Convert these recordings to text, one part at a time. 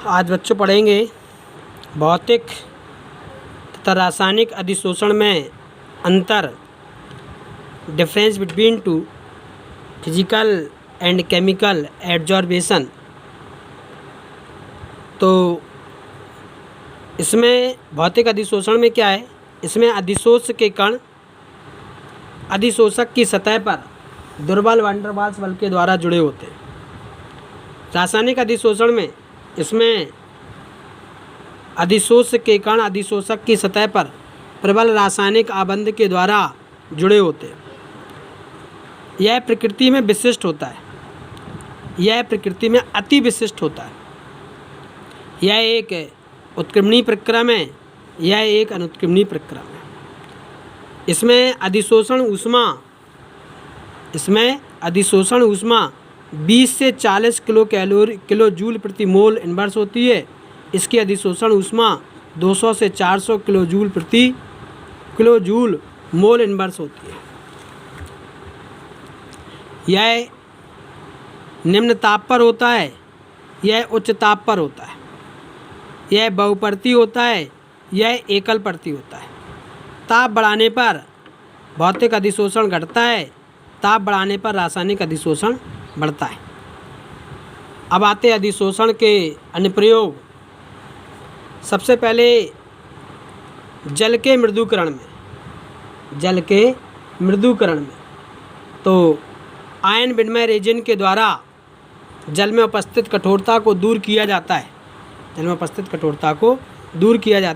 आज बच्चों पढ़ेंगे भौतिक तथा रासायनिक अधिशोषण में अंतर, difference between two physical and chemical absorption. तो इसमें भौतिक अधिशोषण में क्या है, इसमें अधिशोष के कण अधिशोषक की सतह पर दुर्बल वैन डर वाल्स बल के द्वारा जुड़े होते हैं। रासायनिक अधिशोषण में इसमें अधिशोष के कण अधिशोषक की सतह पर प्रबल रासायनिक आबंध के द्वारा जुड़े होते हैं। यह प्रकृति में विशिष्ट होता है, यह प्रकृति में अति विशिष्ट होता है। यह एक उत्क्रमणीय प्रक्रम है, यह एक अनुत्क्रमणीय प्रक्रम है। इसमें अधिशोषण ऊष्मा 20 से 40 किलो जूल प्रति मोल इनवर्स होती है। इसकी अधिशोषण ऊष्मा 200 से 400 किलो जूल मोल इनवर्स होती है। यह निम्न ताप पर होता है, यह उच्च ताप पर होता है। यह बहुपर्ती होता है, यह एकल पर्ती होता है। ताप बढ़ाने पर भौतिक अधिशोषण घटता है, ताप बढ़ाने पर रासायनिक अधिशोषण बढ़ता है। अब आते हैं अधिशोषण के अनुप्रयोग। सबसे पहले जल के मृदुकरण में तो आयन विनिमय रेजिन के द्वारा जल में उपस्थित कठोरता को दूर किया जाता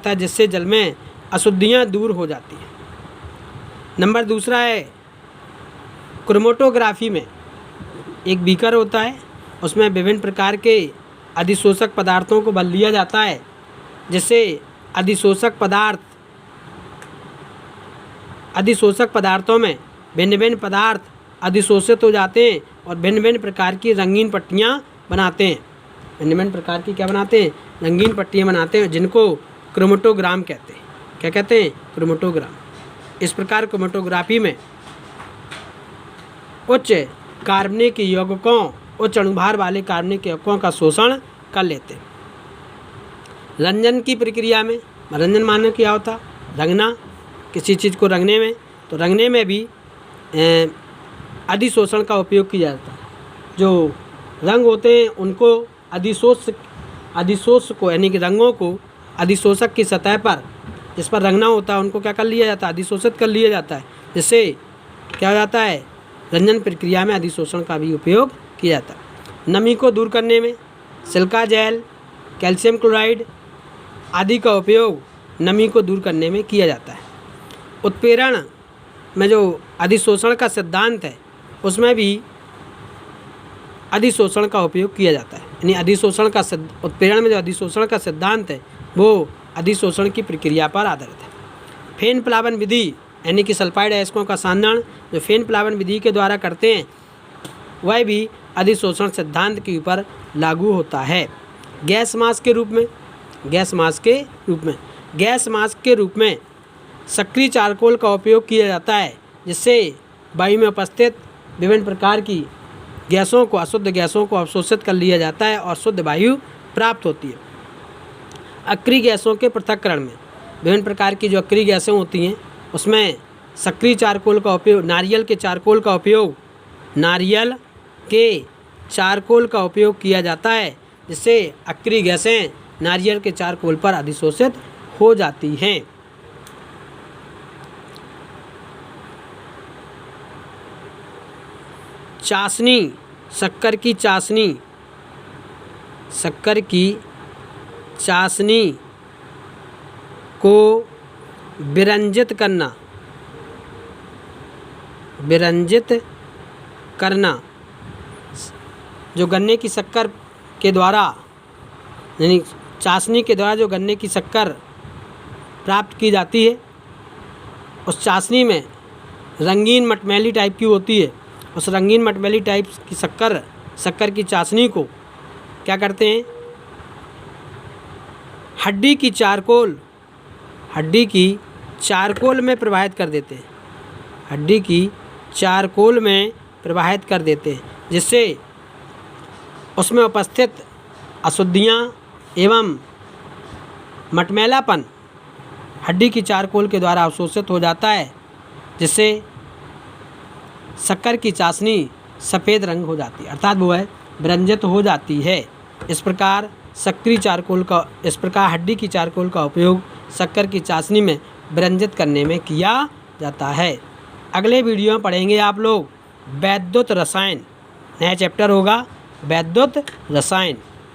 है, जिससे जल में अशुद्धियाँ दूर हो जाती हैं। नंबर दूसरा है क्रोमेटोग्राफी में एक बीकर होता है, उसमें विभिन्न प्रकार के अधिशोषक पदार्थों को भर लिया जाता है, जिससे अधिशोषक पदार्थों में भिन्न भिन्न पदार्थ अधिशोषित हो जाते हैं और भिन्न भिन्न प्रकार की रंगीन पट्टियाँ बनाते हैं। रंगीन पट्टियाँ बनाते हैं, जिनको क्रोमेटोग्राम कहते हैं। क्या कहते हैं? क्रोमेटोग्राम। इस प्रकार क्रोमेटोग्राफी में उच्च कार्बनिक यौगिकों, उच्च अणुभार वाले कार्बनिक यौगिकों का शोषण कर लेते हैं। रंजन की प्रक्रिया में, रंजन माने क्या होता है? रंगना, किसी चीज़ को रंगने में, तो रंगने में भी अधिशोषण का उपयोग किया जाता है। जो रंग होते हैं उनको अधिशोष को यानी कि रंगों को अधिशोषक की सतह पर जिस पर रंगना होता है उनको क्या कर लिया जाता है? अधिशोषित कर लिया जाता है, जिससे क्या हो जाता है? रंजन प्रक्रिया में अधिशोषण का भी उपयोग किया जाता है। नमी को दूर करने में सिलिका जेल, कैल्शियम क्लोराइड आदि का उपयोग नमी को दूर करने में किया जाता है। उत्प्रेरण में जो अधिशोषण का सिद्धांत है उसमें भी अधिशोषण का उपयोग किया जाता है, यानी उत्प्रेरण में जो अधिशोषण का सिद्धांत है वो अधिशोषण की प्रक्रिया पर आधारित है। फेन प्लावन विधि यानी कि सल्फाइड अयस्कों का सांद्रण जो फेन प्लावन विधि के द्वारा करते हैं वह भी अधिशोषण सिद्धांत के ऊपर लागू होता है। गैस मास्क के रूप में सक्रिय चारकोल का उपयोग किया जाता है, जिससे वायु में उपस्थित विभिन्न प्रकार की गैसों को, अशुद्ध गैसों को अवशोषित कर लिया जाता है और शुद्ध वायु प्राप्त होती है। अक्रिय गैसों के पृथक्करण में विभिन्न प्रकार की जो अक्रिय गैसें होती हैं उसमें सक्रिय चारकोल का उपयोग, नारियल के चारकोल का उपयोग किया जाता है, जिससे अक्रिय गैसें नारियल के चारकोल पर अधिशोषित हो जाती हैं। चाशनी, शक्कर की चाशनी को विरंजित करना जो गन्ने की शक्कर के द्वारा यानी चाशनी के द्वारा जो गन्ने की शक्कर प्राप्त की जाती है, उस चाशनी में रंगीन मटमैली टाइप की होती है। उस रंगीन मटमैली टाइप की शक्कर की चाशनी को क्या करते हैं? हड्डी की चारकोल में प्रवाहित कर देते हैं, जिससे उसमें उपस्थित अशुद्धियाँ एवं मटमैलापन हड्डी की चारकोल के द्वारा अवशोषित हो जाता है, जिससे शक्कर की चाशनी सफ़ेद रंग हो जाती है, अर्थात वो है विरंजित हो जाती है। इस प्रकार हड्डी की चारकोल का उपयोग शक्कर की चाशनी में विरंजित करने में किया जाता है। अगले वीडियो में पढ़ेंगे आप लोग वैद्युत रसायन। नया चैप्टर होगा वैद्युत रसायन।